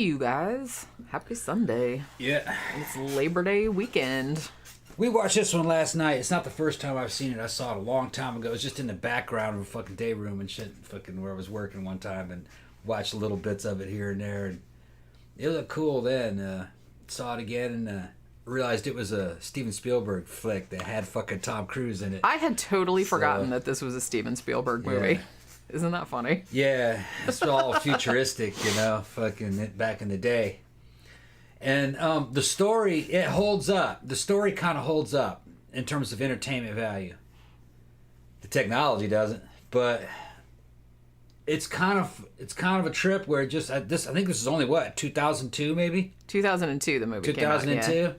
you guys. Happy Sunday. Yeah. It's Labor Day weekend. We watched this one last night. It's not the first time I've seen it. I saw it a long time ago. It was just in the background of a fucking day room and shit, fucking where I was working one time, and watched little bits of it here and there. And it looked cool then. Saw it again and realized it was a Steven Spielberg flick that had fucking Tom Cruise in it. I had totally forgotten that this was a Steven Spielberg movie. Yeah. Isn't that funny? Yeah, it's all futuristic, you know, fucking back in the day. And the story, it holds up. The story kind of holds up in terms of entertainment value. The technology doesn't, but it's kind of a trip where just I think this is only what, 2002 maybe? 2002 the movie 2002. came out, yeah.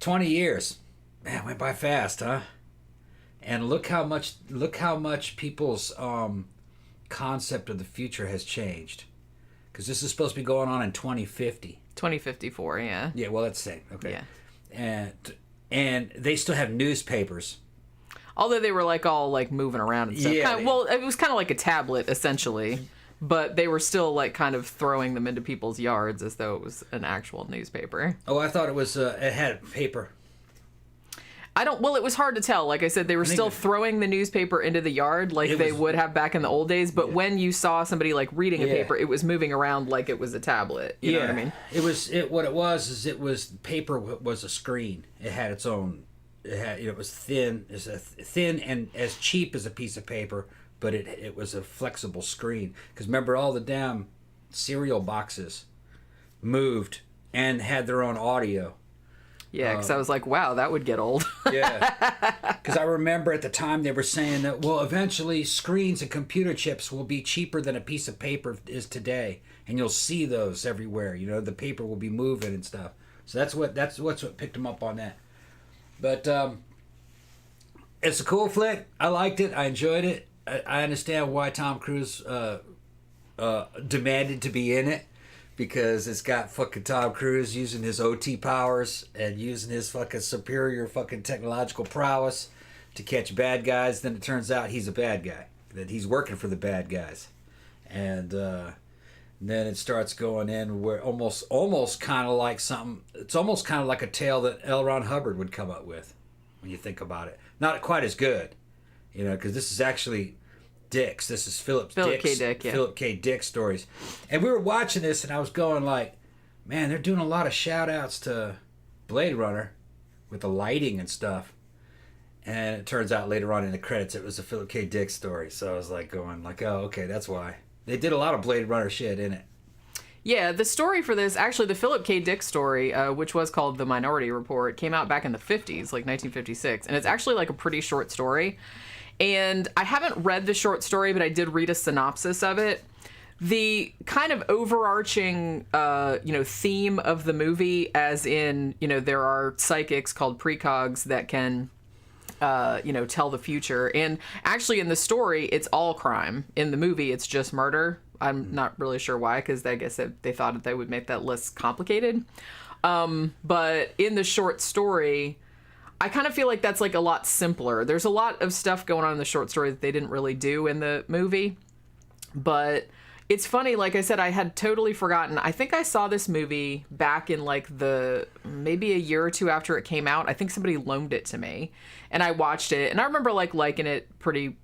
20 years. Man, it went by fast, huh? And look how much people's concept of the future has changed. Because this is supposed to be going on in 2050. 2054, yeah. Yeah, well, that's the same. Okay. Yeah. And they still have newspapers. Although they were all moving around and stuff. Yeah. It was kind of like a tablet, essentially. But they were still kind of throwing them into people's yards as though it was an actual newspaper. Oh, I thought it was, it had paper. It was hard to tell. Like I said, they were still throwing the newspaper into the yard they would have back in the old days. But when you saw somebody reading a paper, it was moving around like it was a tablet. You know what I mean? What it was paper was a screen. It had its own, it was thin. It's thin and as cheap as a piece of paper, but it was a flexible screen. Because remember, all the damn cereal boxes moved and had their own audio. Yeah, because I was like, wow, that would get old. Yeah. Because I remember at the time they were saying that, well, eventually screens and computer chips will be cheaper than a piece of paper is today. And you'll see those everywhere. You know, the paper will be moving and stuff. So that's what picked them up on that. But it's a cool flick. I liked it. I enjoyed it. I understand why Tom Cruise demanded to be in it. Because it's got fucking Tom Cruise using his OT powers and using his fucking superior fucking technological prowess to catch bad guys. Then it turns out he's a bad guy. That he's working for the bad guys. And then it starts going in where almost kind of like something. It's almost kind of like a tale that L. Ron Hubbard would come up with when you think about it. Not quite as good, you know, because this is actually Dick's. This is Philip K. Dick, yeah. Philip K. Dick stories. And we were watching this and I was going man, they're doing a lot of shout outs to Blade Runner with the lighting and stuff. And it turns out later on in the credits it was a Philip K. Dick story. So I was going oh, okay, that's why. They did a lot of Blade Runner shit in it. Yeah, the story for this, actually the Philip K. Dick story, which was called The Minority Report, came out back in the 50s, 1956. And it's actually a pretty short story. And I haven't read the short story, but I did read a synopsis of it. The kind of overarching, theme of the movie, as in, there are psychics called precogs that can, tell the future. And actually in the story, it's all crime. In the movie, it's just murder. I'm not really sure why, because I guess they thought that they would make that less complicated. But in the short story, I kind of feel like that's a lot simpler. There's a lot of stuff going on in the short story that they didn't really do in the movie. But it's funny, like I said, I had totally forgotten. I think I saw this movie back in maybe a year or two after it came out. I think somebody loaned it to me and I watched it and I remember liking it pretty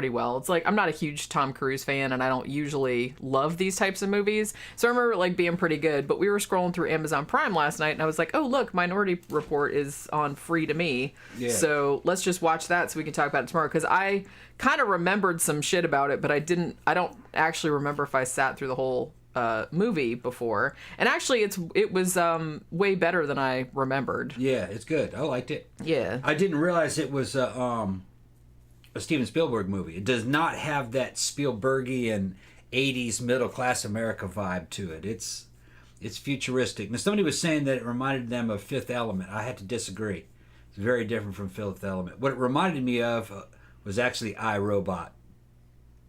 well. It's I'm not a huge Tom Cruise fan and I don't usually love these types of movies. So I remember being pretty good, but we were scrolling through Amazon Prime last night and I was like, oh, look, Minority Report is on free to me. Yeah. So let's just watch that so we can talk about it tomorrow. Cause I kind of remembered some shit about it, but I don't actually remember if I sat through the whole movie before. And actually it was way better than I remembered. Yeah, it's good. I liked it. Yeah. I didn't realize it was a Steven Spielberg movie. It does not have that Spielbergian 80s middle-class America vibe to it. It's futuristic. Now, somebody was saying that it reminded them of Fifth Element. I had to disagree. It's very different from Fifth Element. What it reminded me of was actually iRobot.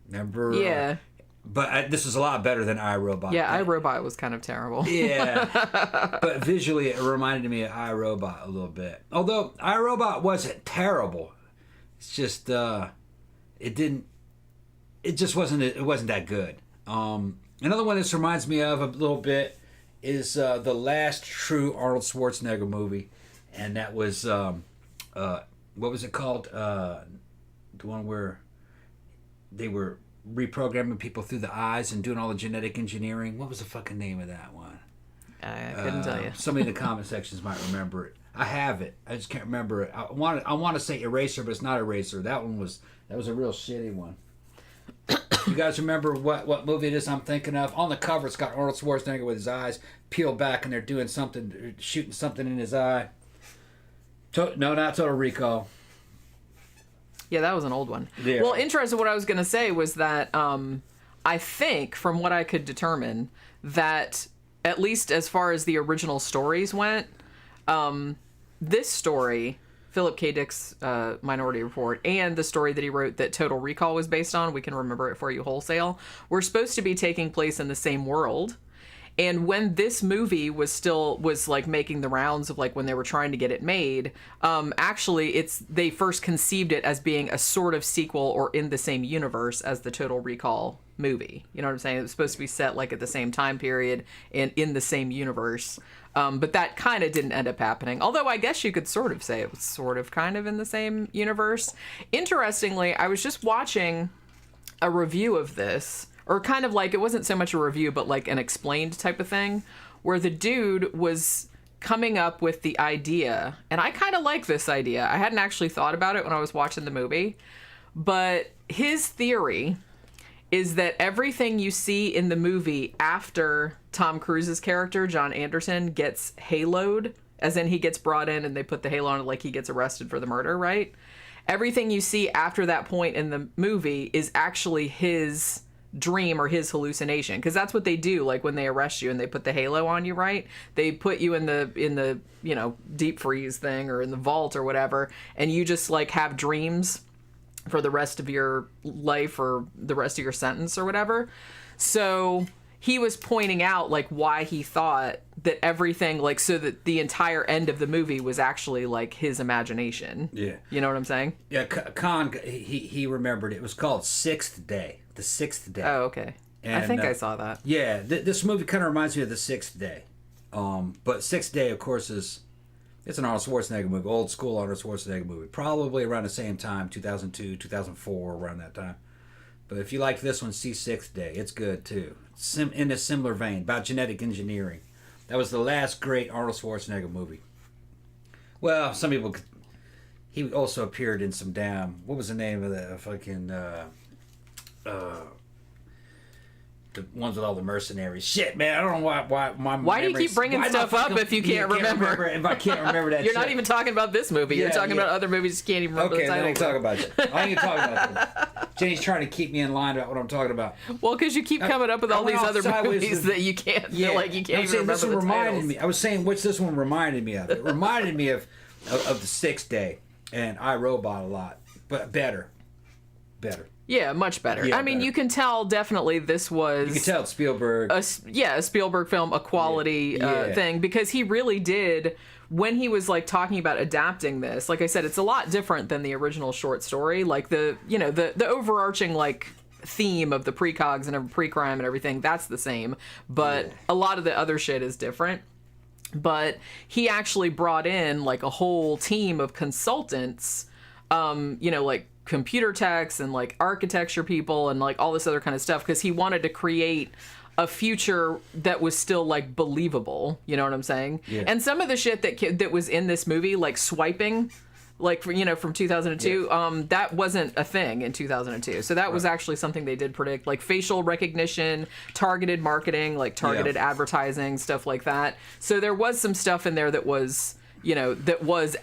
Remember? Yeah. But this is a lot better than iRobot. Yeah, iRobot was kind of terrible. Yeah. But visually, it reminded me of iRobot a little bit. Although iRobot wasn't terrible. It's just it wasn't that good. Another one this reminds me of a little bit is the last true Arnold Schwarzenegger movie, and that was what was it called? The one where they were reprogramming people through the eyes and doing all the genetic engineering. What was the fucking name of that one? I couldn't tell you. Somebody in the comment sections might remember it. I have it. I just can't remember it. I want to say Eraser, but it's not Eraser. That was a real shitty one. You guys remember what movie it is I'm thinking of? On the cover, it's got Arnold Schwarzenegger with his eyes peeled back, and they're doing something, shooting something in his eye. No, not Total Recall. Yeah, that was an old one. Yeah. Well, interesting. What I was going to say was that I think, from what I could determine, that at least as far as the original stories went, this story, Philip K. Dick's Minority Report, and the story that he wrote that Total Recall was based on, we can remember it for you wholesale, were supposed to be taking place in the same world. And when this movie was like making the rounds of like when they were trying to get it made, actually they first conceived it as being a sort of sequel or in the same universe as the Total Recall movie. You know what I'm saying? It was supposed to be set like at the same time period and in the same universe. But that kind of didn't end up happening. Although I guess you could sort of say it was sort of kind of in the same universe. Interestingly, I was just watching a review of this, or kind of like, it wasn't so much a review, but like an explained type of thing, where the dude was coming up with the idea. And I kind of like this idea. I hadn't actually thought about it when I was watching the movie. But his theory is that everything you see in the movie after Tom Cruise's character, John Anderson, gets haloed, as in he gets brought in and they put the halo on it like he gets arrested for the murder, right? Everything you see after that point in the movie is actually his dream or his hallucination, because that's what they do. Like when they arrest you and they put the halo on you, right? They put you in the deep freeze thing or in the vault or whatever, and you just like have dreams for the rest of your life or the rest of your sentence or whatever. So he was pointing out like why he thought that everything, like, so that the entire end of the movie was actually like his imagination. Yeah. You know what I'm saying? Yeah, Khan, he remembered it. It was called Sixth Day. The Sixth Day. Oh, okay. And, I think I saw that. Yeah, this movie kind of reminds me of The Sixth Day. But Sixth Day, of course, it's an Arnold Schwarzenegger movie, old school Arnold Schwarzenegger movie. Probably around the same time, 2002, 2004, around that time. But if you like this one, see Sixth Day. It's good, too. In a similar vein, about genetic engineering. That was the last great Arnold Schwarzenegger movie. Well, some people could... He also appeared in some damn... What was the name of the fucking... the ones with all the mercenaries. Shit, man, I don't know why my Why do you keep bringing stuff up if you can't remember? If I can't remember that You're shit. not even talking about this movie. You're talking about other movies you can't even remember the title. Okay, then I'll talk about it. I ain't talking about it. Jenny's trying to keep me in line about what I'm talking about. Well, because you keep coming up with all these other movies that you can't, like you can't even remember the titles. I was saying which this one reminded me of. It reminded me of The Sixth Day and I, Robot a lot, but better. Yeah, much better. Yeah, I mean, better. You can tell definitely this was... You can tell it's Spielberg. A Spielberg film, a quality thing, because he really did, when he was like talking about adapting this, like I said, it's a lot different than the original short story. Like the overarching like theme of the precogs and pre-crime and everything, that's the same. But a lot of the other shit is different. But he actually brought in like a whole team of consultants, like computer techs and like architecture people and like all this other kind of stuff, because he wanted to create a future that was still like believable. You know what I'm saying? Yeah. And some of the shit that was in this movie, like swiping, like from 2002, that wasn't a thing in 2002. So that was actually something they did predict, like facial recognition, targeted marketing, like targeted advertising, stuff like that. So there was some stuff in there that was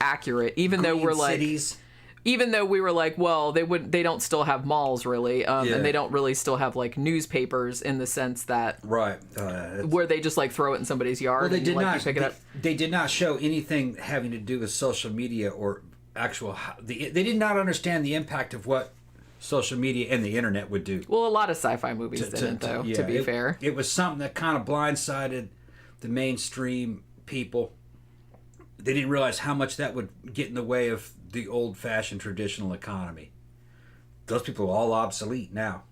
accurate, even though we're like cities. Even though we were like, well, they don't still have malls really, and they don't really still have like newspapers in the sense that where they just like throw it in somebody's yard. Well, they did not. Pick it up. They did not show anything having to do with social media or actual. They did not understand the impact of what social media and the internet would do. Well, a lot of sci-fi movies didn't, though. To be fair, it was something that kind of blindsided the mainstream people. They didn't realize how much that would get in the way of the old-fashioned traditional economy. Those people are all obsolete now.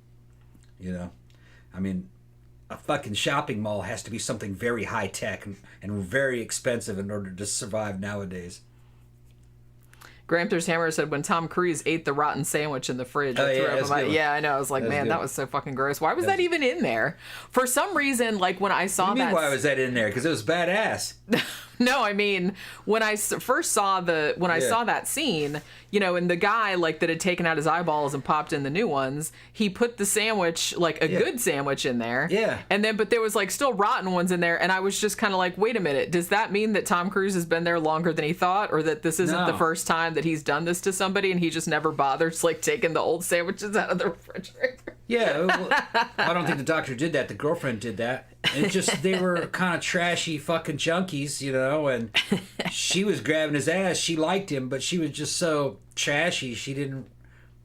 I mean, a fucking shopping mall has to be something very high tech and very expensive in order to survive nowadays. Gramthars Hammer said when Tom Cruise ate the rotten sandwich in the fridge. Yeah, I know. I was like, man, that was so fucking gross. Why was that even in there? For some reason, like when I saw that. Why was that in there? Because it was badass. No, I mean, when I first saw I saw that scene, you know, and the guy like that had taken out his eyeballs and popped in the new ones, he put the sandwich, like a good sandwich in there. Yeah. And then, but there was like still rotten ones in there. And I was just kind of like, wait a minute, does that mean that Tom Cruise has been there longer than he thought? Or that this isn't the first time that he's done this to somebody and he just never bothers like taking the old sandwiches out of the refrigerator? Yeah. Well, I don't think the doctor did that. The girlfriend did that. It just, they were kind of trashy fucking junkies, you know, and she was grabbing his ass. She liked him, but she was just so trashy, she didn't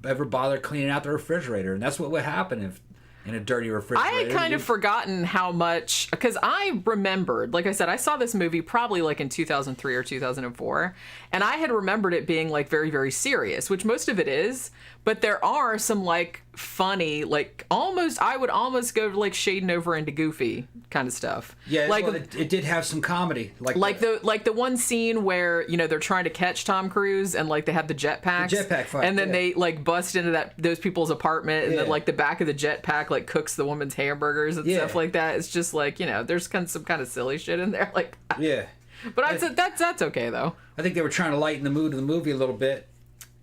ever bother cleaning out the refrigerator. And that's what would happen if in a dirty refrigerator. I had kind of forgotten how much, because I remembered, like I said, I saw this movie probably like in 2003 or 2004, and I had remembered it being like very, very serious, which most of it is, but there are some like funny, like almost, I would almost go like shading over into goofy kind of stuff. Yeah, like well, it did have some comedy. Like the one scene where, you know, they're trying to catch Tom Cruise and like they have the jetpacks. The jetpack fight. And then they like bust into those people's apartment and then like the back of the jetpack like cooks the woman's hamburgers and stuff like that. It's just like, you know, there's some kind of silly shit in there. Like, yeah. But that's okay though. I think they were trying to lighten the mood of the movie a little bit.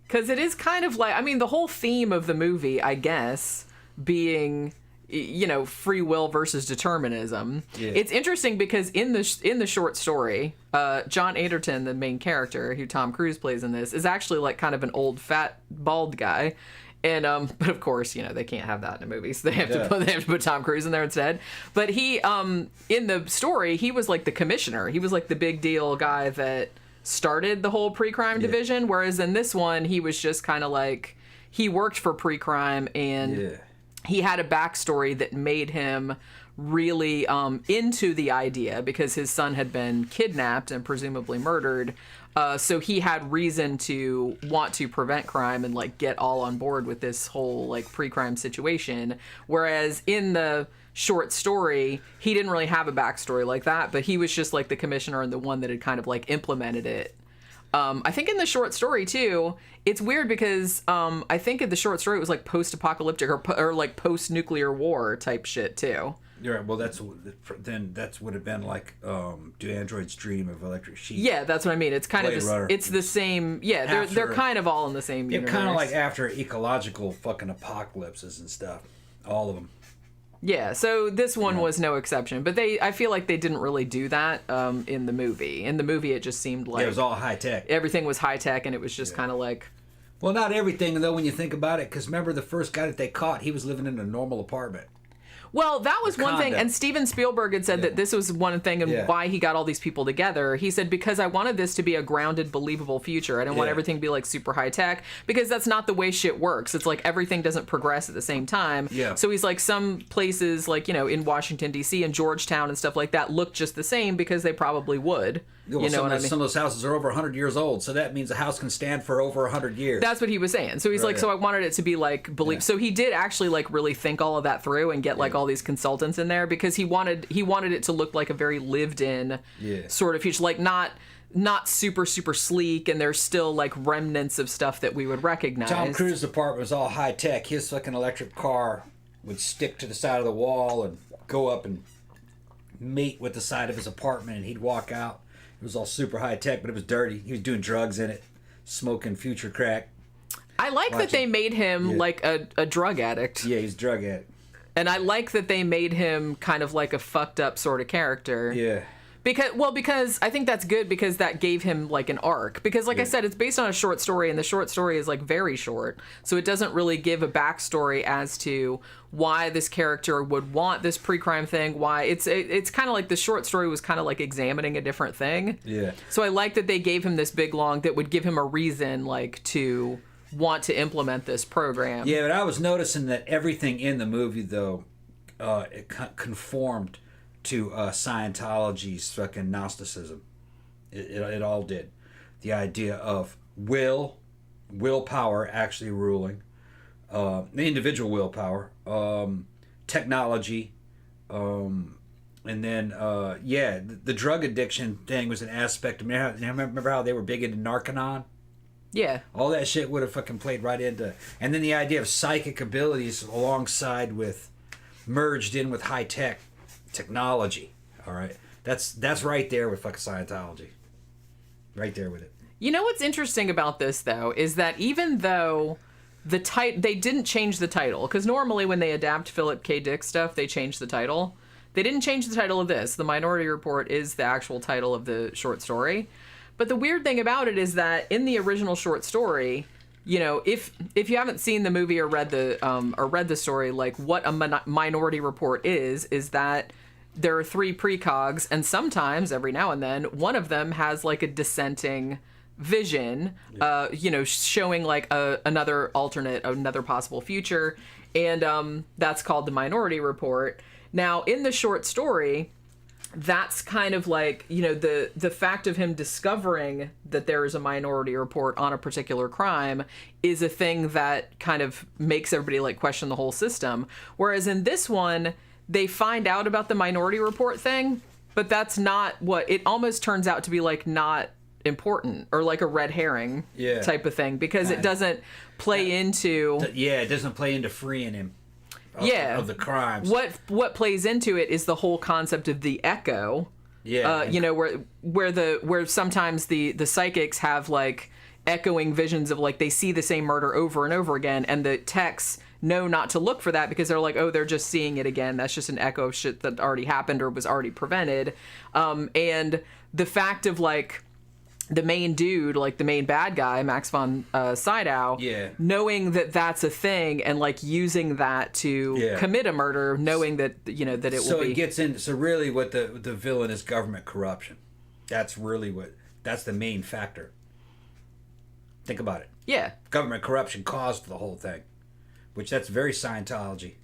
Because it is kind of like, I mean, the whole theme of the movie, I guess, being, you know, free will versus determinism. Yeah. It's interesting because in the short story, John Anderton, the main character, who Tom Cruise plays in this, is actually like kind of an old, fat, bald guy. And but of course, you know, they can't have that in a movie, so they have to put Tom Cruise in there instead. But he, in the story, he was like the commissioner. He was like the big deal guy that started the whole pre-crime division, whereas in this one he was just kind of like, he worked for pre-crime and he had a backstory that made him really into the idea because his son had been kidnapped and presumably murdered, so he had reason to want to prevent crime and like get all on board with this whole like pre-crime situation, whereas in the short story, he didn't really have a backstory like that, but he was just like the commissioner and the one that had kind of like implemented it. I think in the short story too, it's weird because I think in the short story it was like post-apocalyptic or like post-nuclear war type shit too. Yeah, right, well that's would have been like Do Androids Dream of Electric Sheep. Yeah, that's what I mean. It's kind of just, it's the same. Yeah, they're kind of all in the same universe. Kind of like after ecological fucking apocalypses and stuff, all of them. Yeah, so this one was no exception, but I feel like they didn't really do that in the movie. In the movie, it just seemed like it was all high tech. Everything was high tech, and it was just kind of like. Well, not everything though. When you think about it, because remember the first guy that they caught, he was living in a normal apartment. Well, that was one thing, and Steven Spielberg had said that this was one thing and why he got all these people together. He said, because I wanted this to be a grounded, believable future. I didn't want everything to be like super high tech, because that's not the way shit works. It's like everything doesn't progress at the same time. Yeah. So he's like, some places like, you know, in Washington, D.C. and Georgetown and stuff like that look just the same because they probably would. Well, you know what I mean? Some of those houses are over 100 years old, so that means a house can stand for over 100 years. That's what he was saying. So he's like, so I wanted it to be like believe. So he did actually like really think all of that through and get like all these consultants in there because he wanted it to look like a very lived in sort of future, like not super sleek, and there's still like remnants of stuff that we would recognize. Tom Cruise's apartment was all high tech. His fucking electric car would stick to the side of the wall and go up and meet with the side of his apartment, and he'd walk out. It was all super high tech, but it was dirty. He was doing drugs in it, smoking future crack. I like that they made him like a drug addict. Yeah, he's a drug addict. And I like that they made him kind of like a fucked up sort of character. Yeah. Because I think that's good because that gave him like an arc. Because like I said, it's based on a short story, and the short story is like very short. So it doesn't really give a backstory as to why this character would want this pre-crime thing. Why it's kind of like the short story was kind of like examining a different thing. Yeah. So I like that they gave him this big long that would give him a reason like to want to implement this program. Yeah, but I was noticing that everything in the movie though, it conformed to Scientology's fucking Gnosticism. It all did. The idea of willpower actually ruling, the individual willpower, technology, And then, the drug addiction thing was an aspect. Remember how they were big into Narconon? Yeah. All that shit would have fucking played right into. And then the idea of psychic abilities alongside with, merged in with high tech technology. All right, that's right there with fucking Scientology. Right there with it. You know what's interesting about this though is that even though they didn't change the title, because normally when they adapt Philip K. Dick stuff, they change the title. They didn't change the title of this. The Minority Report is the actual title of the short story. But the weird thing about it is that in the original short story, you know, if you haven't seen the movie or read the story, like what a Minority Report is that there are 3 precogs, and sometimes every now and then one of them has like a dissenting vision, showing like another alternate, another possible future, and that's called the Minority Report. Now, in the short story, that's kind of like, you know, the fact of him discovering that there is a Minority Report on a particular crime is a thing that kind of makes everybody like question the whole system. Whereas in this one, they find out about the Minority Report thing, but that's not what it almost turns out to be, like not important or like a red herring type of thing, because it doesn't play into it doesn't play into freeing him of the crimes. What plays into it is the whole concept of the echo. You know, where sometimes the psychics have like echoing visions of like they see the same murder over and over again, and the techs know not to look for that because they're like, oh, they're just seeing it again. That's just an echo of shit that already happened or was already prevented. And the fact of like the main dude, like the main bad guy, Max von Sydow, knowing that that's a thing and like using that to commit a murder, knowing that, you know, that it will be. So it gets in. So really what the villain is government corruption. That's the main factor. Think about it. Yeah. Government corruption caused the whole thing, which that's very Scientology.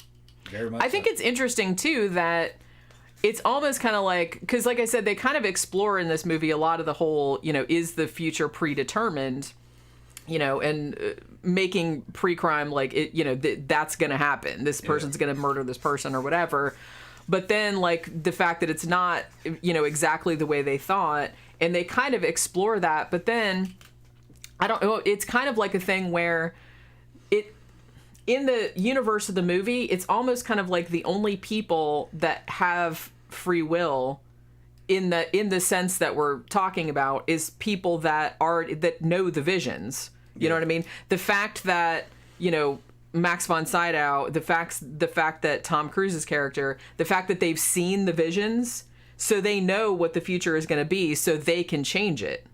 Very much. I think it's interesting too that it's almost kind of like, because like I said, they kind of explore in this movie a lot of the whole, you know, is the future predetermined, you know, and making pre-crime like it, you know, that's going to happen. This person's going to murder this person or whatever. But then like the fact that it's not, you know, exactly the way they thought, and they kind of explore that. But then I don't know, it's kind of like a thing where in the universe of the movie, it's almost kind of like the only people that have free will in the sense that we're talking about is people that know the visions. You know what I mean? The fact that, you know, Max von Sydow, the fact that Tom Cruise's character, the fact that they've seen the visions, so they know what the future is going to be, so they can change it.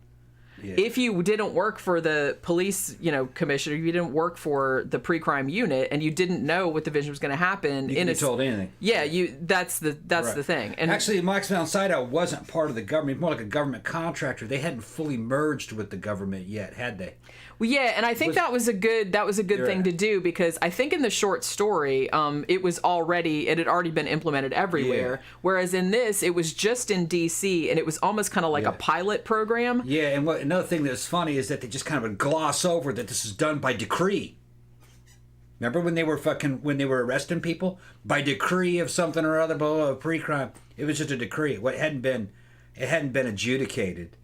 Yeah. If you didn't work for the police, you know, commissioner, you didn't work for the pre-crime unit, and you didn't know what the vision was going to happen. You couldn't be told anything. Yeah, that's the thing. And actually, Max von Sydow wasn't part of the government, more like a government contractor. They hadn't fully merged with the government yet, had they? Well, yeah, and I think that was a good thing to do, because I think in the short story, it had already been implemented everywhere. Yeah. Whereas in this, it was just in DC, and it was almost kind of like a pilot program. Yeah, and another thing that's funny is that they just kind of would gloss over that this is done by decree. Remember when they were arresting people by decree of something or other, blah, blah, blah, pre-crime? It was just a decree. It hadn't been adjudicated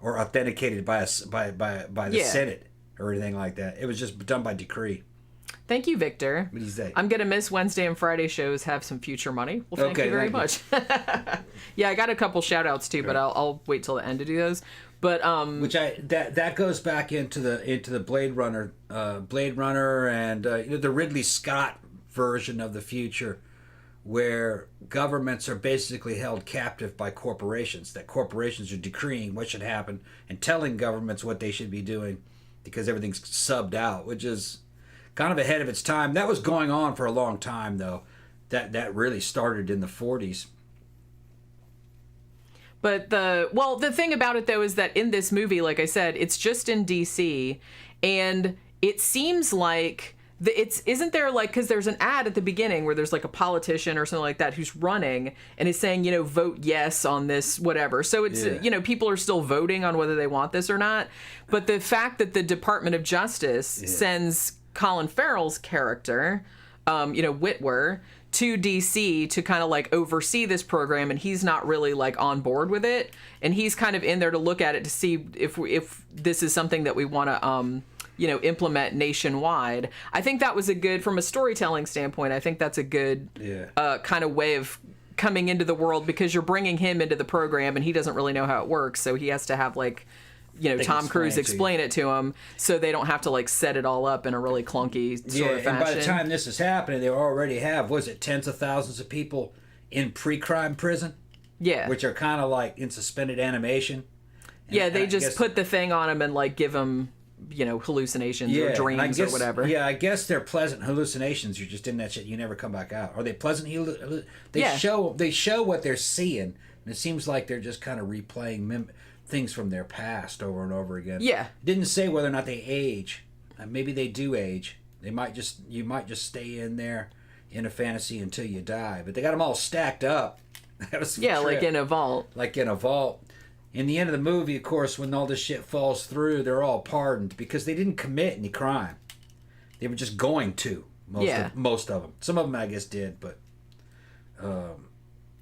or authenticated by the Senate or anything like that. It was just done by decree. Thank you, Victor. What do you say? I'm going to miss Wednesday and Friday shows have some future money. Well, thank you very much. Yeah, I got a couple shout outs too, but I'll wait till the end to do those. But that goes back into the Blade Runner and the Ridley Scott version of the future, where governments are basically held captive by corporations. That corporations are decreeing what should happen and telling governments what they should be doing, because everything's subbed out, which is kind of ahead of its time. That was going on for a long time, though. That really started in the 40s. But the thing about it, though, is that in this movie, like I said, it's just in DC, and it seems like isn't there, like, because there's an ad at the beginning where there's like a politician or something like that who's running and is saying, you know, vote yes on this, whatever. So it's, you know, people are still voting on whether they want this or not. But the fact that the Department of Justice sends Colin Farrell's character, you know, Witwer, to DC to kind of like oversee this program, and he's not really like on board with it, and he's kind of in there to look at it to see if this is something that we want to implement nationwide. I think that was a good, from a storytelling standpoint, I think that's a good kind of way of coming into the world, because you're bringing him into the program and he doesn't really know how it works, so he has to have like Tom Cruise explain it to him, so they don't have to like set it all up in a really clunky sort of fashion. And by the time this is happening, they already have, tens of thousands of people in pre-crime prison? Yeah. Which are kind of like in suspended animation. And they just put the thing on him and like give him, hallucinations or dreams or whatever. Yeah, I guess they're pleasant hallucinations. You're just in that shit. You never come back out. Are they pleasant? They show what they're seeing, and it seems like they're just kind of replaying things from their past over and over again. Yeah. It didn't say whether or not they age. Maybe they do age. You might just stay in there in a fantasy until you die. But they got them all stacked up. Like in a vault. Like in a vault. In the end of the movie, of course, when all this shit falls through, they're all pardoned because they didn't commit any crime. They were just going to. Most of them. Some of them, I guess, did, but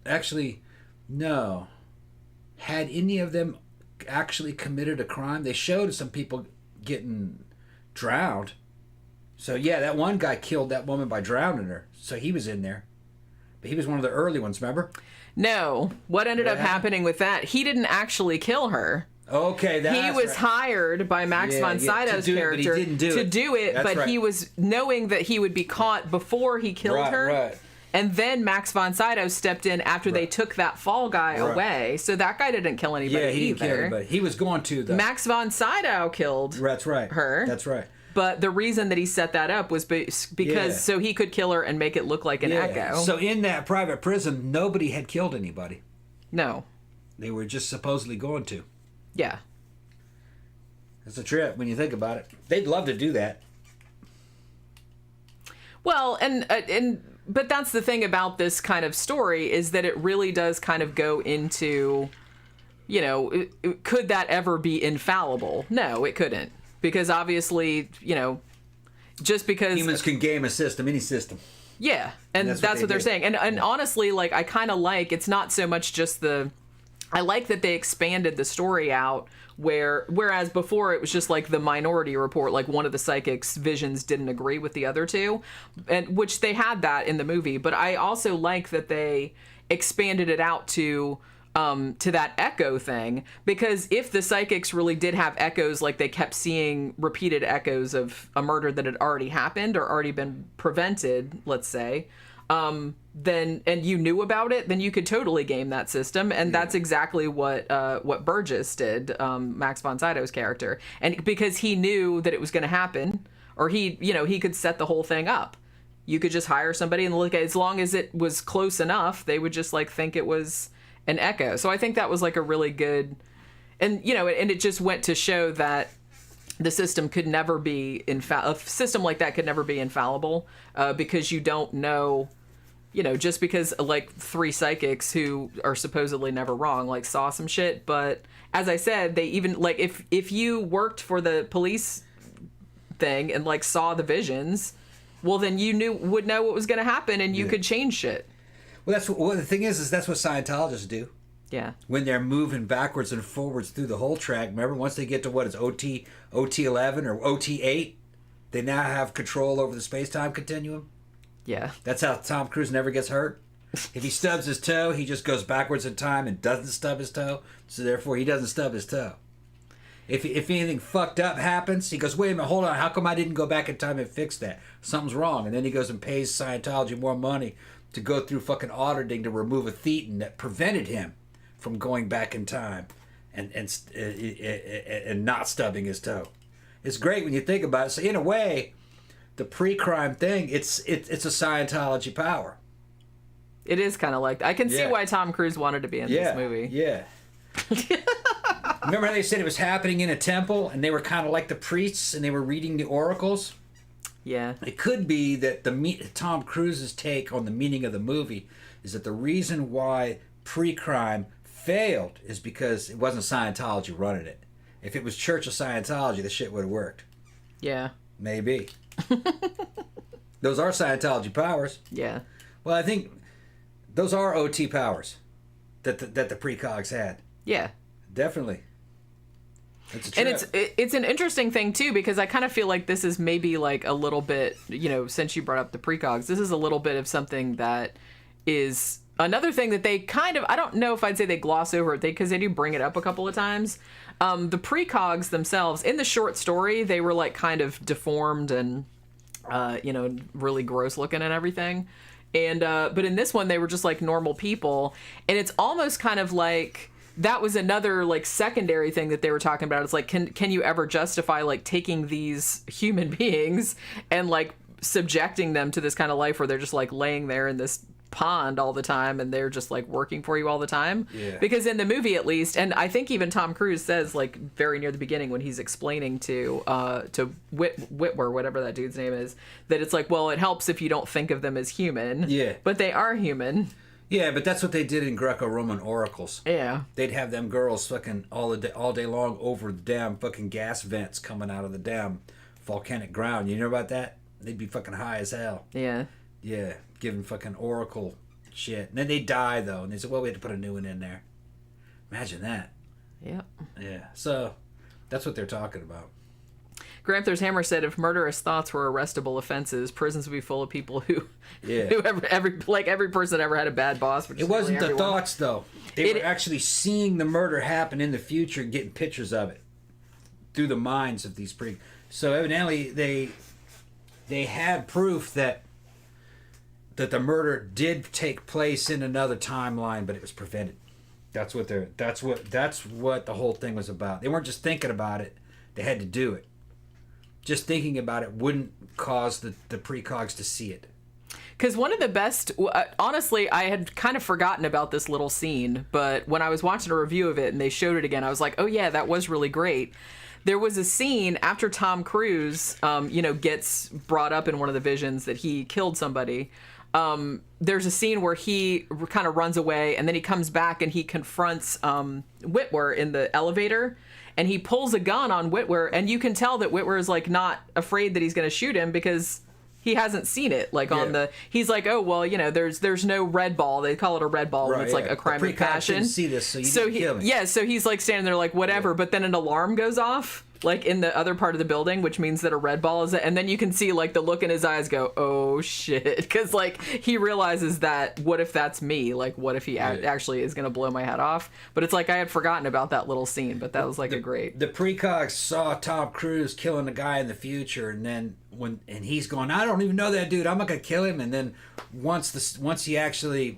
actually, no. Had any of them actually committed a crime? They showed some people getting drowned. So yeah, that one guy killed that woman by drowning her. So he was in there. But he was one of the early ones, remember? No. What ended up happening with that? He didn't actually kill her. Okay, he was hired by Max von Sydow's character to do it, but he was knowing that he would be caught before he killed her. Right. And then Max von Sydow stepped in after they took that fall guy away. So that guy didn't kill anybody he didn't kill anybody. He was going to, though. Max von Sydow killed her. That's right. But the reason that he set that up was because so he could kill her and make it look like an echo. So in that private prison, nobody had killed anybody. No. They were just supposedly going to. Yeah. It's a trip when you think about it. They'd love to do that. Well, but that's the thing about this kind of story, is that it really does kind of go into, could that ever be infallible? No, it couldn't. Because obviously, just because... Humans can game a system, any system. Yeah, and that's what they're saying. And honestly, like, I kind of like, it's not so much just I like that they expanded the story out, whereas before it was just like the Minority Report, like one of the psychics' visions didn't agree with the other two, and which they had that in the movie. But I also like that they expanded it out to that echo thing, because if the psychics really did have echoes, like they kept seeing repeated echoes of a murder that had already happened or already been prevented, let's say, then, and you knew about it, then you could totally game that system. And that's exactly what Burgess did, Max von Sydow's character. And because he knew that it was going to happen, or he could set the whole thing up. You could just hire somebody and look at, as long as it was close enough, they would just like think it was an echo. So I think that was like a really good, and and it just went to show that the system could never be a system like that could never be infallible, because you don't know, just because like 3 psychics who are supposedly never wrong, like saw some shit. But as I said, they even like, if you worked for the police thing and like saw the visions, well then you would know what was going to happen, and you could change shit. Well, the thing is that's what Scientologists do. Yeah. When they're moving backwards and forwards through the whole track, remember, once they get to what is OT11 or OT8, they now have control over the space-time continuum. Yeah. That's how Tom Cruise never gets hurt. If he stubs his toe, he just goes backwards in time and doesn't stub his toe, so therefore he doesn't stub his toe. If anything fucked up happens, he goes, wait a minute, hold on, how come I didn't go back in time and fix that? Something's wrong. And then he goes and pays Scientology more money to go through fucking auditing to remove a thetan that prevented him from going back in time and not stubbing his toe. It's great when you think about it. So in a way, the pre-crime thing, it's a Scientology power. It is kind of like that. I can see why Tom Cruise wanted to be in this movie. Yeah. Remember how they said it was happening in a temple and they were kind of like the priests and they were reading the oracles? Yeah. It could be that Tom Cruise's take on the meaning of the movie is that the reason why pre-crime failed is because it wasn't Scientology running it. If it was Church of Scientology, the shit would have worked. Yeah. Maybe. Those are Scientology powers. Yeah. Well, I think those are OT powers that the precogs had. Yeah. Definitely. It's a trip. And it's an interesting thing too, because I kind of feel like this is maybe like a little bit, since you brought up the precogs, this is a little bit of something that is another thing that they kind of, I don't know if I'd say they gloss over it, because they do bring it up a couple of times. The precogs themselves, in the short story, they were like kind of deformed and, really gross looking and everything. And, but in this one, they were just like normal people. And it's almost kind of like, that was another like secondary thing that they were talking about. It's like, can you ever justify like taking these human beings and like subjecting them to this kind of life where they're just like laying there in this pond all the time and they're just like working for you all the time? Yeah. Because in the movie, at least, and I think even Tom Cruise says like very near the beginning when he's explaining to Whitwer, whatever that dude's name is, that it's like, well, it helps if you don't think of them as human. Yeah. But they are human. Yeah, but that's what they did in Greco-Roman oracles. Yeah. They'd have them girls fucking all day long over the damn fucking gas vents coming out of the damn volcanic ground. You know about that? They'd be fucking high as hell. Yeah. Yeah, giving fucking oracle shit. And then they die, though. And they said, well, we had to put a new one in there. Imagine that. Yep. Yeah. So, that's what they're talking about. Gramthars Hammer said if murderous thoughts were arrestable offenses, prisons would be full of people who every person ever had a bad boss. Which it wasn't the thoughts, though. They were actually seeing the murder happen in the future and getting pictures of it through the minds of these So evidently they had proof that the murder did take place in another timeline, but it was prevented. That's what the whole thing was about. They weren't just thinking about it; they had to do it. Just thinking about it wouldn't cause the precogs to see it. Because one of the best, honestly, I had kind of forgotten about this little scene, but when I was watching a review of it and they showed it again, I was like, oh yeah, that was really great. There was a scene after Tom Cruise, gets brought up in one of the visions that he killed somebody. There's a scene where he kind of runs away and then he comes back and he confronts Whitwer in the elevator. And he pulls a gun on Whitwer, and you can tell that Whitwer is like not afraid that he's going to shoot him because he hasn't seen it. Like he's like, oh well, there's no red ball. They call it a red ball when it's like a crime of passion. Didn't see this, so you didn't kill him. Yeah, so he's like standing there like whatever, but then an alarm goes off like in the other part of the building, which means that a red ball is it, and then you can see like the look in his eyes go, oh shit, because like he realizes that what if that's me? Like what if he actually is gonna blow my head off? But it's like I had forgotten about that little scene, but that was like a great. The precogs saw Tom Cruise killing a guy in the future, and then and he's going, I don't even know that dude. I'm not gonna kill him. And then once he actually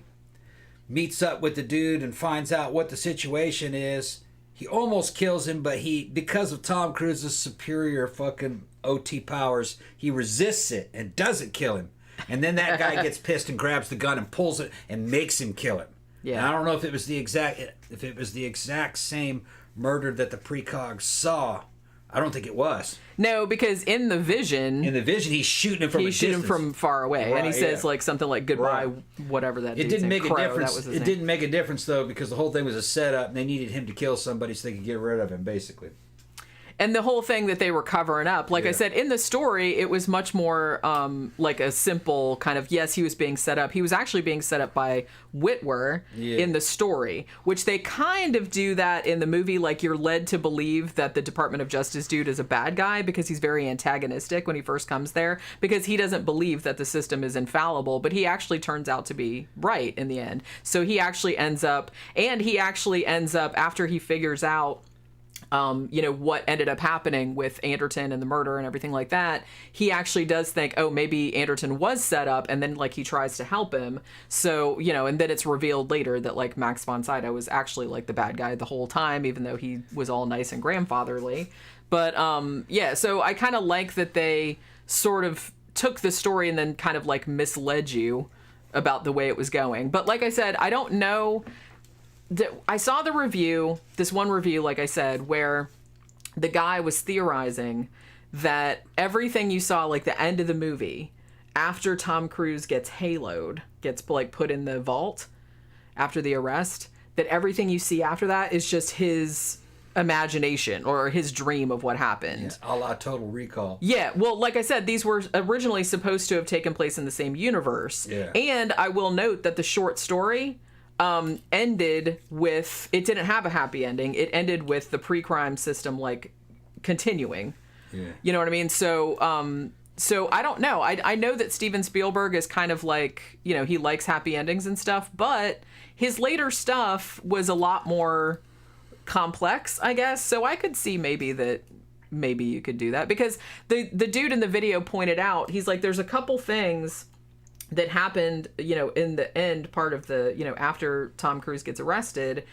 meets up with the dude and finds out what the situation is. He almost kills him, but because of Tom Cruise's superior fucking OT powers, he resists it and doesn't kill him. And then that guy gets pissed and grabs the gun and pulls it and makes him kill him. Yeah. And I don't know if it was the exact same murder that the precogs saw. I don't think it was. No, because in the vision, he's shooting him from a distance. He's shooting him from far away, right, and he says like something like "goodbye," whatever that. It didn't make a difference. It didn't make a difference though, because the whole thing was a setup, and they needed him to kill somebody so they could get rid of him, basically. And the whole thing that they were covering up, like I said, in the story, it was much more like a simple kind of, yes, he was being set up. He was actually being set up by Whitwer in the story, which they kind of do that in the movie. Like you're led to believe that the Department of Justice dude is a bad guy because he's very antagonistic when he first comes there, because he doesn't believe that the system is infallible, but he actually turns out to be right in the end. So he actually ends up after he figures out what ended up happening with Anderton and the murder and everything like that, he actually does think, oh, maybe Anderton was set up, and then like he tries to help him. So, and then it's revealed later that like Max von Sydow was actually like the bad guy the whole time, even though he was all nice and grandfatherly. But so I kind of like that they sort of took the story and then kind of like misled you about the way it was going. But like I said, I don't know. I saw this one review, like I said, where the guy was theorizing that everything you saw, like the end of the movie, after Tom Cruise gets haloed, gets like put in the vault after the arrest, that everything you see after that is just his imagination or his dream of what happened. Yeah, a la Total Recall. Yeah, well, like I said, these were originally supposed to have taken place in the same universe. Yeah. And I will note that the short story ended with, it didn't have a happy ending. It ended with the pre-crime system, like, continuing. Yeah. You know what I mean? So, so I don't know. I know that Steven Spielberg is kind of like, you know, he likes happy endings and stuff, but his later stuff was a lot more complex, I guess. So I could see maybe you could do that, because the dude in the video pointed out, he's like, there's a couple things that happened, you know, in the end part of the, you know, after Tom Cruise gets arrested,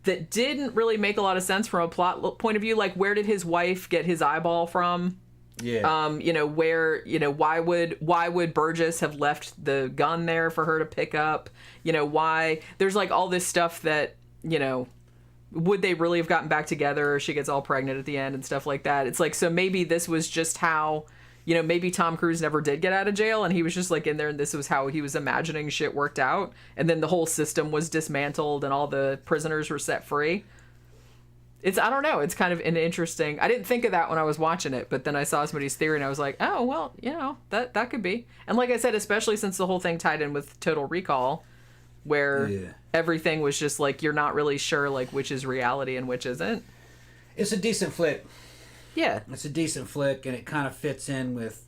that didn't really make a lot of sense from a plot point of view. Like, where did his wife get his eyeball from? Yeah. You know, where, you know, why would Burgess have left the gun there for her to pick up? You know, why? There's like all this stuff that, you know, would they really have gotten back together? She gets all pregnant at the end and stuff like that. It's like, so maybe this was just how, you know, maybe Tom Cruise never did get out of jail and he was just like in there and this was how he was imagining shit worked out. And then the whole system was dismantled and all the prisoners were set free. I don't know. It's kind of an interesting, I didn't think of that when I was watching it, but then I saw somebody's theory and I was like, oh, well, you know, that could be. And like I said, especially since the whole thing tied in with Total Recall, where everything was just like, you're not really sure like which is reality and which isn't. It's a decent flick. Yeah. It's a decent flick, and it kind of fits in with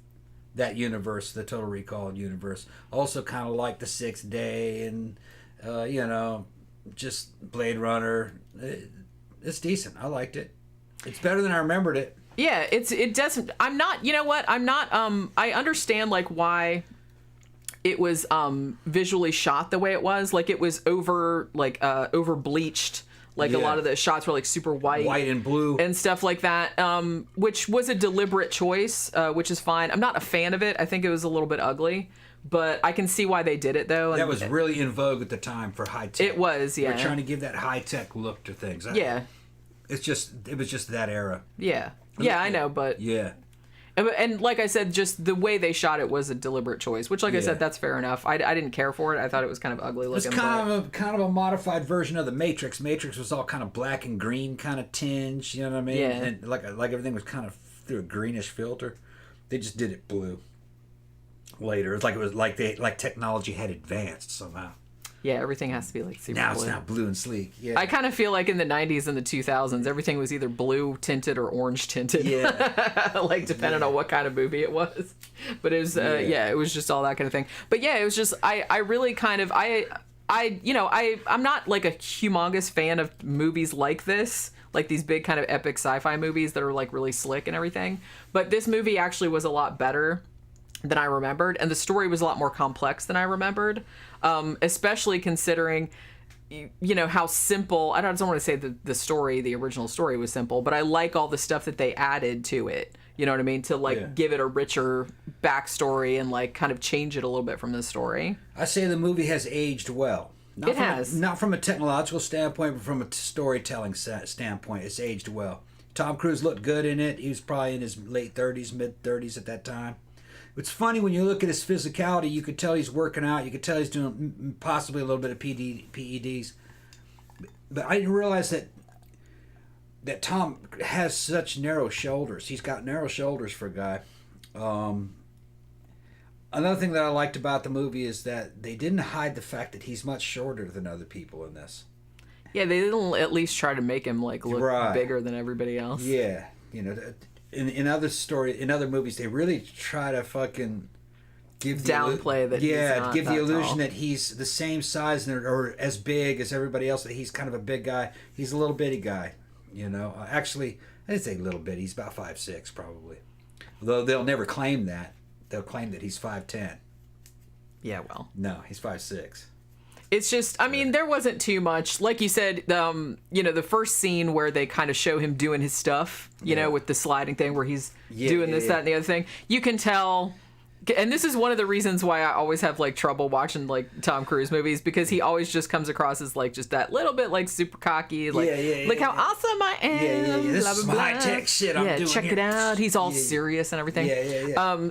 that universe, the Total Recall universe. Also kind of like The Sixth Day and, you know, just Blade Runner. It's decent. I liked it. It's better than I remembered it. Yeah, it doesn't, I'm not, you know what? I'm not, I understand like why it was visually shot the way it was. Like it was over bleached. Like a lot of the shots were like super white and blue and stuff like that, which was a deliberate choice, which is fine. I'm not a fan of it. I think it was a little bit ugly, but I can see why they did it though. And that was really in vogue at the time for high tech. It was, yeah. We're trying to give that high tech look to things. Yeah. It was just that era. Yeah. Yeah, I know, but yeah. And like I said, just the way they shot it was a deliberate choice, which, like I said, that's fair enough. I didn't care for it. I thought it was kind of ugly looking. It's kind of a modified version of the Matrix. Matrix was all kind of black and green kind of tinge, you know what I mean? Yeah. And like everything was kind of through a greenish filter. They just did it blue later. It was like technology had advanced somehow. Yeah, everything has to be like super now blue. It's not blue and sleek. Yeah. I kind of feel like in the 90s and the 2000s, everything was either blue tinted or orange tinted. Yeah. Like depending on what kind of movie it was. But it was, it was just all that kind of thing. But yeah, it was just, I really kind of, I'm not like a humongous fan of movies like this. Like these big kind of epic sci-fi movies that are like really slick and everything. But this movie actually was a lot better than I remembered, and the story was a lot more complex than I remembered, especially considering, you know, how simple, I don't want to say the original story was simple, but I like all the stuff that they added to it, you know what I mean, to like give it a richer backstory and like kind of change it a little bit from the story. I say the movie has aged well. Not from a technological standpoint, but from a storytelling standpoint, it's aged well. Tom Cruise looked good in it. He was probably in his late 30s, mid 30s at that time. It's funny when you look at his physicality, you could tell he's working out. You could tell he's doing possibly a little bit of PEDs. But I didn't realize that Tom has such narrow shoulders. He's got narrow shoulders for a guy. Another thing that I liked about the movie is that they didn't hide the fact that he's much shorter than other people in this. Yeah, they didn't at least try to make him like look bigger than everybody else. Yeah, you know. In other movies, they really try to fucking downplay that. Give the illusion that he's the same size or as big as everybody else. That he's kind of a big guy. He's a little bitty guy, you know. Actually, I didn't say little bitty. He's about 5'6", probably. Although they'll never claim that. They'll claim that he's 5'10". Yeah, well, no, he's 5'6". It's just, I mean, there wasn't too much. Like you said, you know, the first scene where they kind of show him doing his stuff, you know, with the sliding thing where he's doing this, that, and the other thing. You can tell And this is one of the reasons why I always have like trouble watching like Tom Cruise movies, because he always just comes across as like just that little bit like super cocky, like look how awesome I am. This blah, is blah, some blah. high-tech shit I'm doing check here. it out. He's all serious and everything.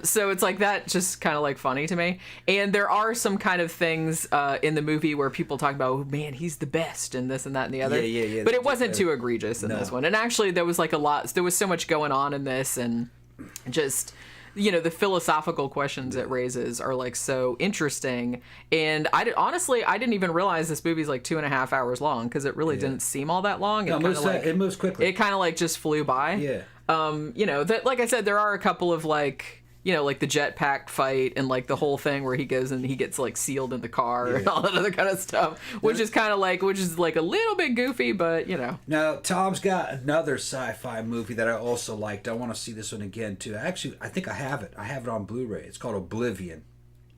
So it's like that just kind of like funny to me. And there are some kind of things in the movie where people talk about, oh man, he's the best and this and that and the other. But it wasn't too egregious in this one. And actually there was like a lot, there was so much going on in this, and just, you know, the philosophical questions it raises are like so interesting. And honestly, I didn't even realize this movie's like 2.5 hours long, because it really didn't seem all that long. No, it moves quickly. It kind of like just flew by. You know, that, like I said, there are a couple of like, you know, like the jetpack fight and like the whole thing where he goes and he gets like sealed in the car and all that other kind of stuff, which is kind of like, which is like a little bit goofy, but you know. Now, Tom's got another sci-fi movie that I also liked. I want to see this one again too. Actually, I think I have it. I have it on Blu-ray. It's called Oblivion.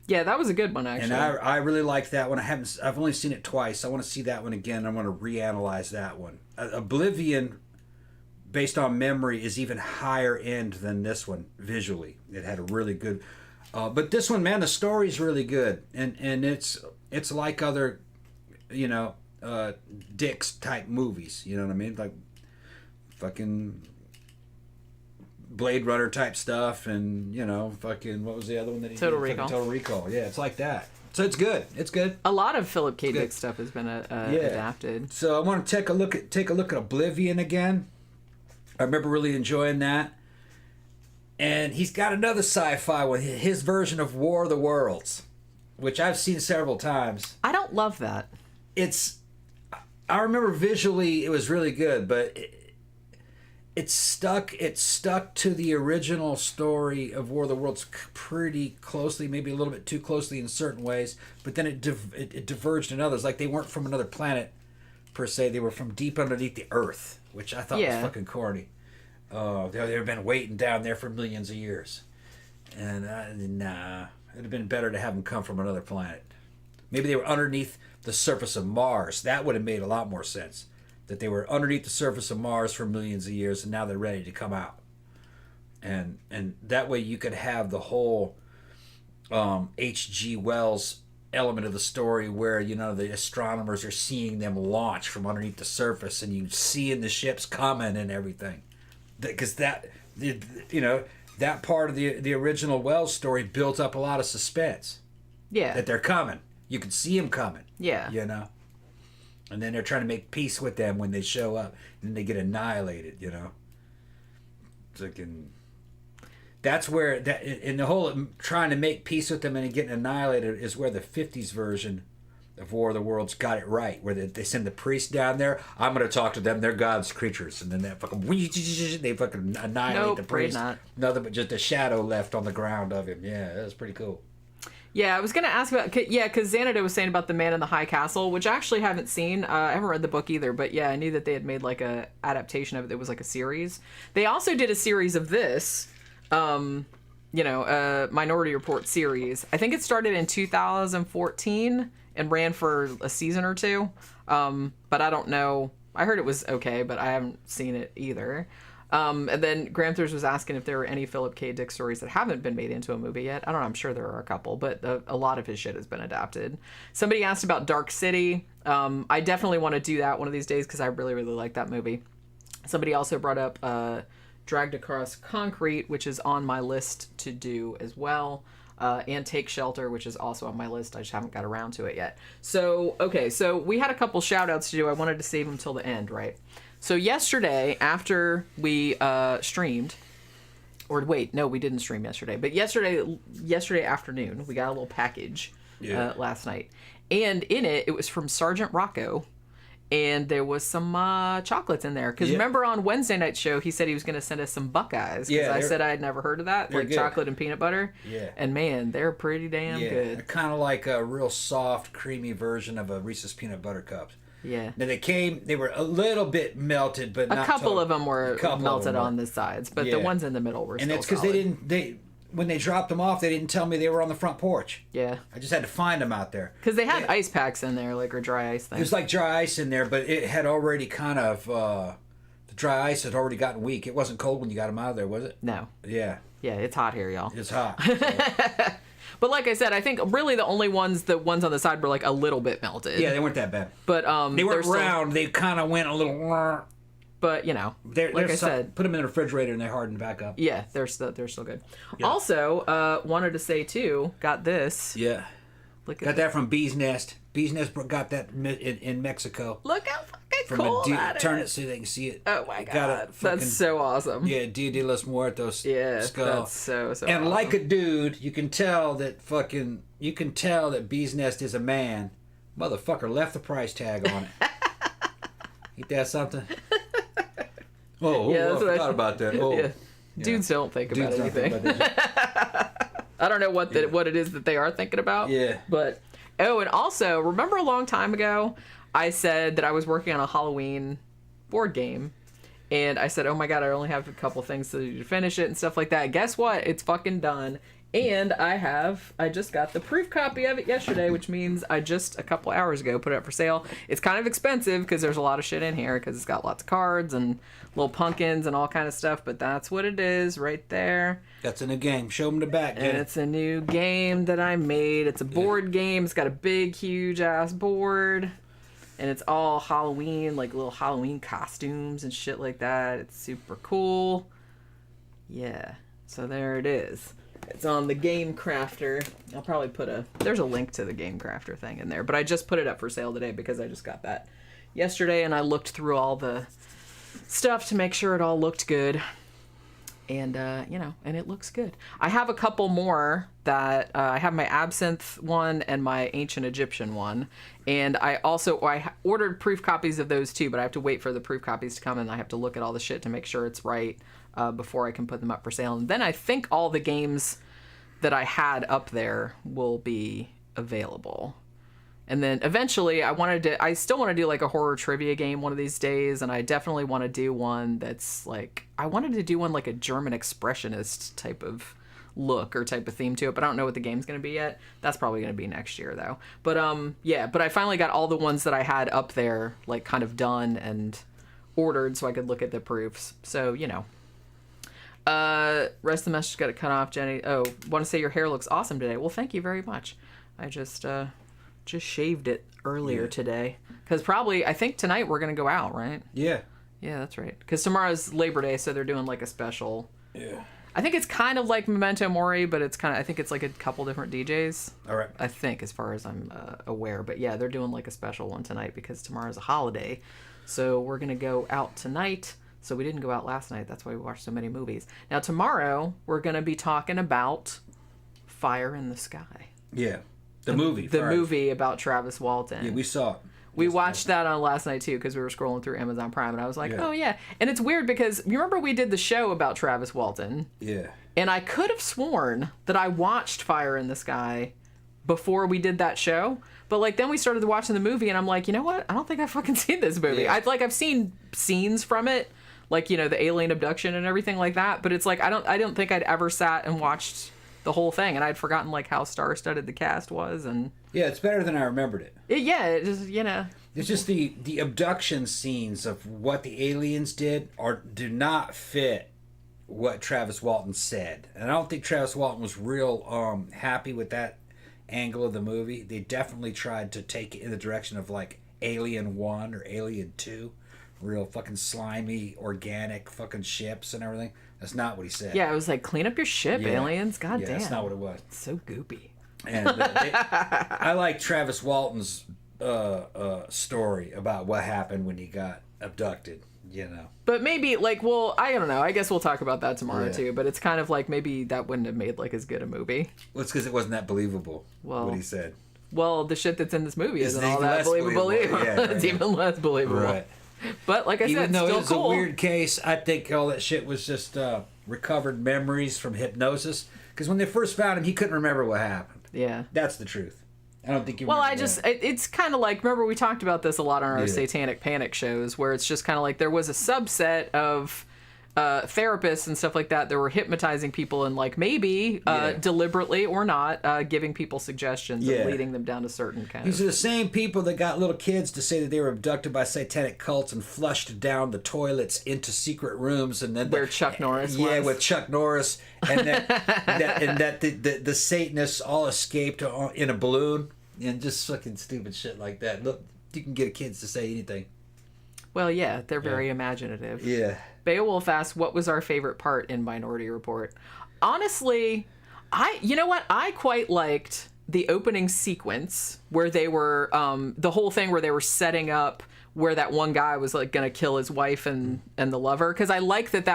Yeah, that was a good one, actually. And I really liked that one. I've only seen it twice. I want to see that one again. I want to reanalyze that one. Oblivion, based on memory, is even higher end than this one visually. It had a really good, but this one, man, the story's really good, and it's like other, you know, Dick's type movies. You know what I mean? Like fucking Blade Runner type stuff, and you know, fucking what was the other one that he Total did? Recall. Total Recall. Yeah, it's like that. So it's good. It's good. A lot of Philip K. Dick stuff has been adapted. So I want to take a look at Oblivion again. I remember really enjoying that. And he's got another sci-fi one, his version of War of the Worlds, which I've seen several times. I don't love that. I remember visually it was really good, but it stuck to the original story of War of the Worlds pretty closely, maybe a little bit too closely in certain ways, but then it diverged in others. Like they weren't from another planet per se, they were from deep underneath the earth, which I thought was fucking corny. Oh, they've been waiting down there for millions of years. And nah, it'd have been better to have them come from another planet. Maybe they were underneath the surface of Mars. That would have made a lot more sense. That they were underneath the surface of Mars for millions of years, and now they're ready to come out. And that way you could have the whole H.G. Wells element of the story where, you know, the astronomers are seeing them launch from underneath the surface, and you seeing the ships coming and everything. Because that, you know, that part of the original Wells story built up a lot of suspense. Yeah. That they're coming. You can see them coming. Yeah. You know? And then they're trying to make peace with them when they show up. And then they get annihilated, you know? That's where, in the whole trying to make peace with them and getting annihilated is where the 50s version of War of the Worlds got it right, where they send the priest down there. I'm going to talk to them. They're God's creatures. And then they fucking annihilate the priest. Not. Nothing but just a shadow left on the ground of him. Yeah, that was pretty cool. Yeah, I was going to ask about, because Xanadu was saying about The Man in the High Castle, which I actually haven't seen. I haven't read the book either, but yeah, I knew that they had made like a adaptation of it that was like a series. They also did a series of this, Minority Report series. I think it started in 2014 and ran for a season or two, but I don't know. I heard it was okay, but I haven't seen it either. And then Gramthars was asking if there were any Philip K. Dick stories that haven't been made into a movie yet. I don't know. I'm sure there are a couple, but a lot of his shit has been adapted. Somebody asked about Dark City. I definitely want to do that one of these days because I really, really like that movie. Somebody also brought up Dragged Across Concrete, which is on my list to do as well. And Take Shelter, which is also on my list. I just haven't got around to it yet. So, okay, so we had a couple shout-outs to do. I wanted to save them till the end, right? So yesterday, after we streamed, or wait, no, we didn't stream yesterday, but yesterday afternoon, we got a little package last night. And in it was from Sergeant Rocco, and there was some chocolates in there. Because remember on Wednesday night's show, he said he was going to send us some Buckeyes. Because I said I had never heard of that, like good. Chocolate and peanut butter. Yeah. And man, they're pretty damn good. They're kind of like a real soft, creamy version of a Reese's Peanut Butter Cups. Yeah. Now they were a little bit melted, but not a couple of them were melted on the sides, but the ones in the middle were and still it's because when they dropped them off, they didn't tell me they were on the front porch. Yeah. I just had to find them out there. Because they had ice packs in there, like, or dry ice things. There's like dry ice in there, but it had already kind of, the dry ice had already gotten weak. It wasn't cold when you got them out of there, was it? No. Yeah. Yeah, it's hot here, y'all. It's hot. So. But like I said, I think really the ones on the side were like a little bit melted. Yeah, they weren't that bad. But they weren't round. They kind of went a little. But you know, like I said, put them in the refrigerator and they hardened back up. Yeah, they're still good. Yeah. Also, wanted to say too, got this. Yeah. Got that from Bee's Nest. Bee's Nest got that in Mexico. Look how fucking cool that is. Turn it so they can see it. Oh my god, that's so awesome. Yeah, Dia de los Muertos. Yeah, skull. That's so and awesome. like a dude, you can tell that Bee's Nest is a man. Motherfucker left the price tag on it. Ain't that something? Oh, yeah, I forgot about that. Oh, yeah. Dudes don't think about anything. I don't know what it is that they are thinking about. Yeah. But and also, remember a long time ago, I said that I was working on a Halloween board game, and I said, "Oh my god, I only have a couple things to do to finish it and stuff like that." Guess what? It's fucking done. And I just got the proof copy of it yesterday, which means I just a couple hours ago put it up for sale. It's kind of expensive because there's a lot of shit in here because it's got lots of cards and little pumpkins and all kind of stuff, but that's what it is right there. That's a new game. Show them the back, and it's a new game that I made. It's a board game. It's got a big, huge ass board, and it's all Halloween, like little Halloween costumes and shit like that. It's super cool. Yeah, so there it is. It's on the Game Crafter. I'll probably there's a link to the Game Crafter thing in there, but I just put it up for sale today because I just got that yesterday, and I looked through all the stuff to make sure it all looked good. And, and it looks good. I have a couple more that, I have my Absinthe one and my Ancient Egyptian one. And I ordered proof copies of those too, but I have to wait for the proof copies to come, and I have to look at all the shit to make sure it's right before I can put them up for sale. And then I think all the games that I had up there will be available. And then eventually I still want to do like a horror trivia game one of these days. And I definitely want to do one that's like, I wanted to do one like a German expressionist type of look or type of theme to it, but I don't know what the game's going to be yet. That's probably going to be next year though. But but I finally got all the ones that I had up there like kind of done and ordered so I could look at the proofs. So, rest of the message got to cut off, Jenny. Oh, want to say your hair looks awesome today. Well, thank you very much. I just shaved it earlier today because I think tonight we're gonna go out, right? Yeah, that's right, because tomorrow's Labor Day, so they're doing like a special. I think it's kind of like Memento Mori, but I think it's like a couple different DJs. All right, I think, as far as I'm aware, but yeah, they're doing like a special one tonight because tomorrow's a holiday, so we're gonna go out tonight. So we didn't go out last night. That's why we watched so many movies. Now tomorrow we're gonna be talking about Fire in the Sky. Yeah. The movie. The movie about Travis Walton. Yeah, we saw it. We watched that on last night, too, because we were scrolling through Amazon Prime, and I was like, oh, yeah. And it's weird because, you remember we did the show about Travis Walton? Yeah. And I could have sworn that I watched Fire in the Sky before we did that show. But, like, then we started watching the movie, and I'm like, you know what? I don't think I've fucking seen this movie. Yeah. I've seen scenes from it, like, the alien abduction and everything like that. But it's like, I don't think I'd ever sat and watched the whole thing, and I'd forgotten like how star-studded the cast was. And yeah, it's better than I remembered it. It just it's just the abduction scenes of what the aliens did do not fit what Travis Walton said, and I don't think Travis Walton was real happy with that angle of the movie. They definitely tried to take it in the direction of like Alien 1 or Alien 2, real fucking slimy organic fucking ships and everything. That's not what he said. Yeah, it was like, clean up your ship, aliens. God damn. That's not what it was. It's so goopy. And I like Travis Walton's story about what happened when he got abducted, But maybe, I don't know. I guess we'll talk about that tomorrow, too. But it's kind of like maybe that wouldn't have made, as good a movie. Well, it's because it wasn't that believable, what he said. Well, the shit that's in this movie isn't all that believable. Yeah, right. It's even less believable. Right. But like I said, even though still it was cool. a weird case, I think all that shit was just recovered memories from hypnosis. Because when they first found him, he couldn't remember what happened. Yeah, that's the truth. I don't think you. Well, it's kind of like, remember we talked about this a lot on our Satanic Panic shows, where it's just kind of like there was a subset of therapists and stuff like that were hypnotizing people and like maybe deliberately or not giving people suggestions and leading them down to certain kind These are the same people that got little kids to say that they were abducted by satanic cults and flushed down the toilets into secret rooms, and then where Chuck Norris was. Yeah, with Chuck Norris, and that the Satanists all escaped in a balloon, and just fucking stupid shit like that. Look, you can get kids to say anything. Well, yeah, they're very imaginative. Yeah. Beowulf asked, what was our favorite part in Minority Report? Honestly, you know what? I quite liked the opening sequence where they were, the whole thing where they were setting up where that one guy was like going to kill his wife and the lover. Because I like that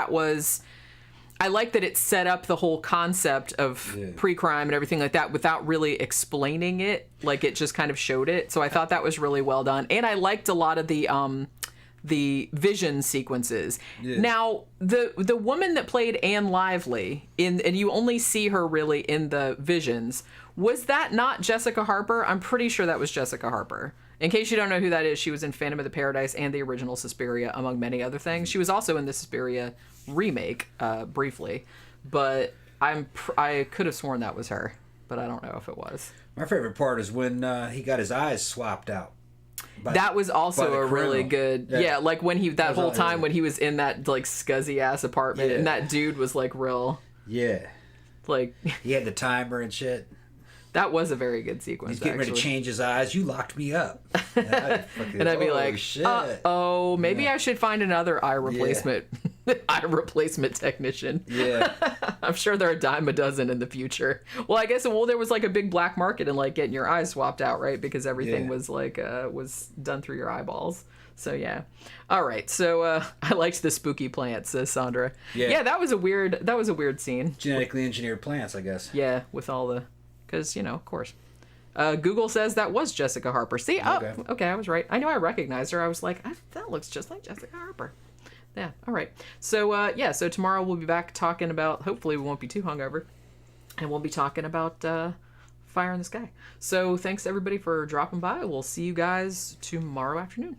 I like that it set up the whole concept of pre-crime and everything like that without really explaining it. Like it just kind of showed it. So I thought that was really well done. And I liked a lot of the vision sequences. Yeah. Now, the woman that played Anne Lively, and you only see her really in the visions, was that not Jessica Harper? I'm pretty sure that was Jessica Harper. In case you don't know who that is, she was in Phantom of the Paradise and the original Suspiria, among many other things. She was also in the Suspiria remake, briefly. But I could have sworn that was her, but I don't know if it was. My favorite part is when he got his eyes swapped out. That was also a really good, like when that whole time when he was in that like scuzzy ass apartment and that dude was like real. Yeah. Like. He had the timer and shit. That was a very good sequence. He's getting ready to change his eyes. You locked me up. And I'd be like, shit. Maybe I should find another eye replacement. Eye replacement technician. Yeah. I'm sure there are a dime a dozen in the future. Well, I guess there was like a big black market in like getting your eyes swapped out, right? Because everything was like was done through your eyeballs. So yeah. All right. So I liked the spooky plants, says Sandra. Yeah, that was a weird scene. Genetically engineered plants, I guess. Yeah, with all the, because of course. Google says that was Jessica Harper. See, okay, I was right. I know I recognized her. I was like, that looks just like Jessica Harper. Yeah, all right. So, so tomorrow we'll be back talking about, hopefully we won't be too hungover, and we'll be talking about Fire in the Sky. So thanks everybody for dropping by. We'll see you guys tomorrow afternoon.